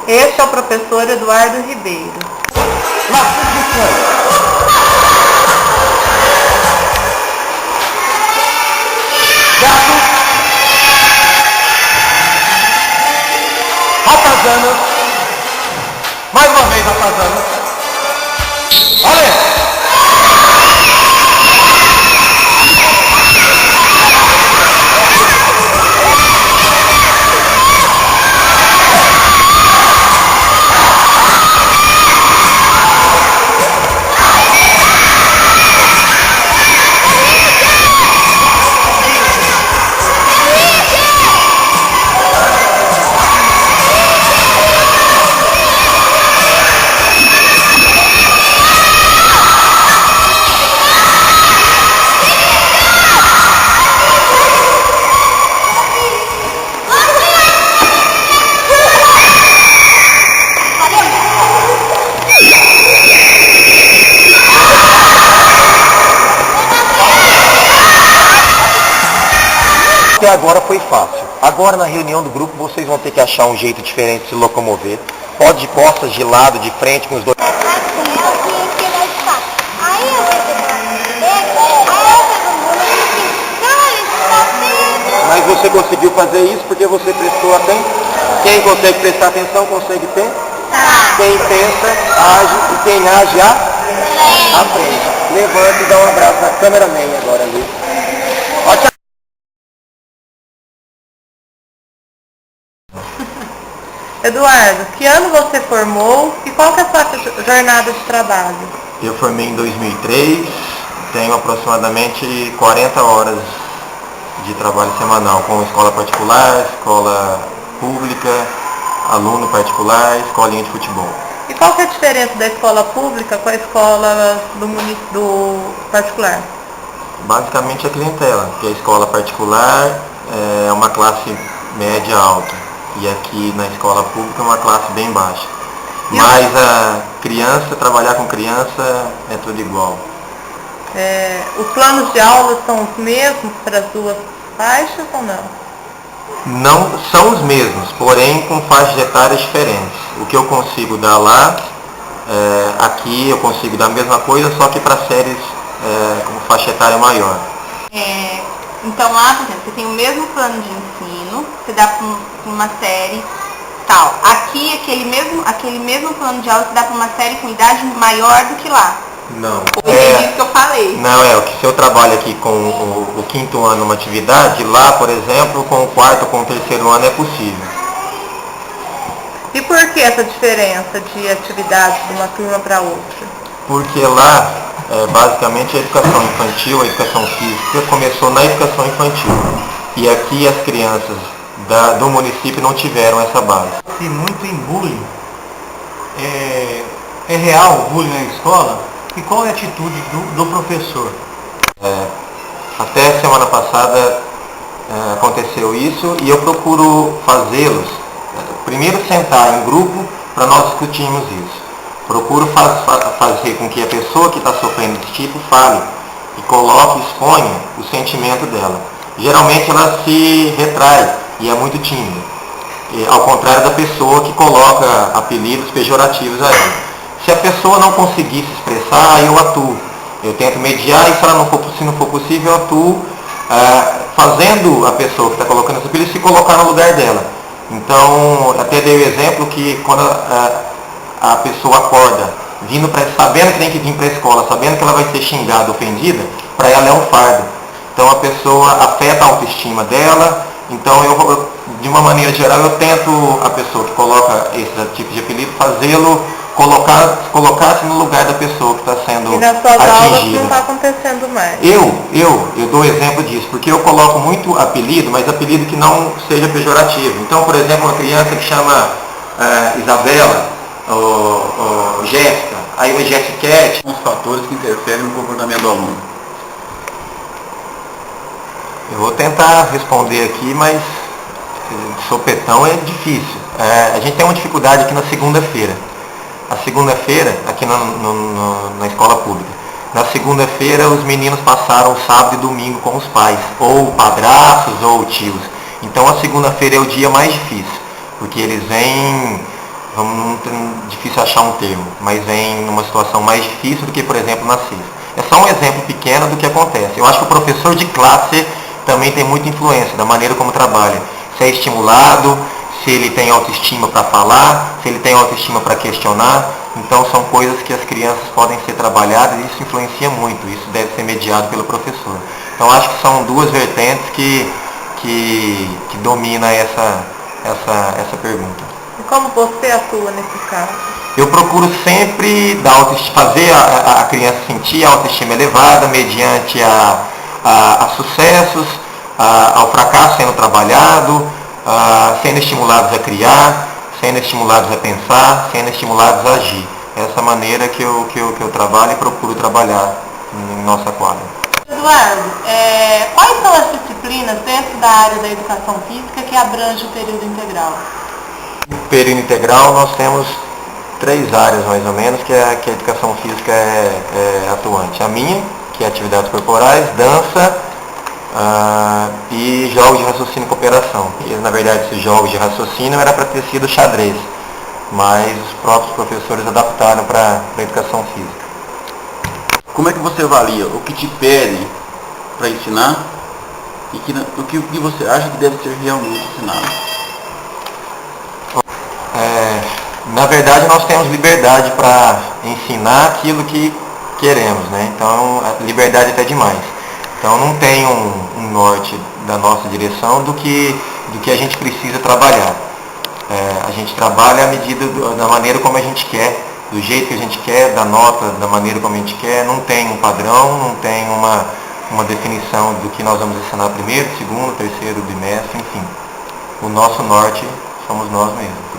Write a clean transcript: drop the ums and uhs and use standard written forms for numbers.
Este é o professor Eduardo Ribeiro. Ratazana. Mais uma vez, ratazana. Olha! Até agora foi fácil. Agora na reunião do grupo vocês vão ter que achar um jeito diferente de se locomover. Pode de costas, de lado, de frente, com os dois. Mas você conseguiu fazer isso porque você prestou atenção? Quem consegue prestar atenção consegue ter? Quem pensa, age, e quem age, aprende. Levanta e dá um abraço na cameraman agora ali. Ó, Eduardo, que ano você formou e qual que é a sua jornada de trabalho? Eu formei em 2003, tenho aproximadamente 40 horas de trabalho semanal com escola particular, escola pública, aluno particular, escolinha de futebol. E qual que é a diferença da escola pública com a escola do particular? Basicamente a clientela, porque a escola particular é uma classe média alta. E aqui na escola pública é uma classe bem baixa. Mas a criança, trabalhar com criança é tudo igual. Os planos de aula são os mesmos para as duas faixas ou não? Não são os mesmos, porém com faixas etárias diferentes. O que eu consigo dar lá, aqui eu consigo dar a mesma coisa, só que para séries com faixa etária maior. Então lá, por exemplo, você tem o mesmo plano de ensino, você dá para uma série tal. Aqui, aquele mesmo plano de aula você dá para uma série com idade maior do que lá. Não. É isso que eu falei. Não, que se eu trabalho aqui com o quinto ano uma atividade, lá, por exemplo, com o quarto, com o terceiro ano é possível. E por que essa diferença de atividade de uma turma para outra? Porque lá, basicamente, a educação infantil, a educação física, começou na educação infantil. E aqui as crianças do município não tiveram essa base. E muito em bullying. É real o bullying na escola? E qual é a atitude do professor? Até semana passada aconteceu isso e eu procuro fazê-los. Primeiro sentar em grupo para nós discutirmos isso. Procuro fazer com que a pessoa que está sofrendo desse tipo fale e coloque, exponha o sentimento dela. Geralmente ela se retrai e é muito tímida, ao contrário da pessoa que coloca apelidos pejorativos a ela. Se a pessoa não conseguir se expressar, eu atuo. Eu tento mediar e se não for possível, eu atuo fazendo a pessoa que está colocando esse apelido se colocar no lugar dela. Então, até dei o exemplo que quando a pessoa acorda, sabendo que tem que vir para a escola, sabendo que ela vai ser xingada, ofendida, para ela é um fardo. Então a pessoa afeta a autoestima dela. Então eu, de uma maneira geral, eu tento a pessoa que coloca esse tipo de apelido, fazê-lo colocar-se no lugar da pessoa que está sendo atingida. E nas suas aulas não está acontecendo mais? Eu dou exemplo disso, porque eu coloco muito apelido, mas apelido que não seja pejorativo. Então, por exemplo, uma criança que chama Isabela, ou Jéssica, aí o Jessiquete. Os fatores que interferem no comportamento do aluno. Eu vou tentar responder aqui, mas de sopetão é difícil. A gente tem uma dificuldade aqui na segunda-feira. A segunda-feira, aqui na escola pública, na segunda-feira os meninos passaram sábado e domingo com os pais, ou padrastos ou tios. Então a segunda-feira é o dia mais difícil, porque eles vêm difícil achar um termo, mas vem numa situação mais difícil do que, por exemplo, na sexta. É só um exemplo pequeno do que acontece. Eu acho que o professor de classe também tem muita influência da maneira como trabalha. Se é estimulado, se ele tem autoestima para falar, se ele tem autoestima para questionar. Então são coisas que as crianças podem ser trabalhadas e isso influencia muito. Isso deve ser mediado pelo professor. Então acho que são duas vertentes que domina essa pergunta. E como você atua nesse caso? Eu procuro sempre fazer a criança sentir a autoestima elevada mediante a sucessos, ao fracasso sendo trabalhado, sendo estimulados a criar, sendo estimulados a pensar, sendo estimulados a agir. Essa maneira que eu trabalho e procuro trabalhar em nossa quadra. Eduardo, quais são as disciplinas dentro da área da educação física que abrange o período integral? No período integral nós temos 3 áreas mais ou menos que a educação física é atuante. A minha, que é atividades corporais, dança e jogos de raciocínio e cooperação. E, na verdade, esses jogos de raciocínio era para ter sido xadrez, mas os próprios professores adaptaram para a educação física. Como é que você avalia o que te pedem para ensinar e o que você acha que deve ser realmente ensinado? Na verdade, nós temos liberdade para ensinar aquilo que queremos, né? Então, a liberdade até demais. Então, não tem um norte da nossa direção do que a gente precisa trabalhar. A gente trabalha à medida da maneira como a gente quer, do jeito que a gente quer, da nota, da maneira como a gente quer. Não tem um padrão, não tem uma definição do que nós vamos ensinar primeiro, segundo, terceiro bimestre, enfim. O nosso norte somos nós mesmos.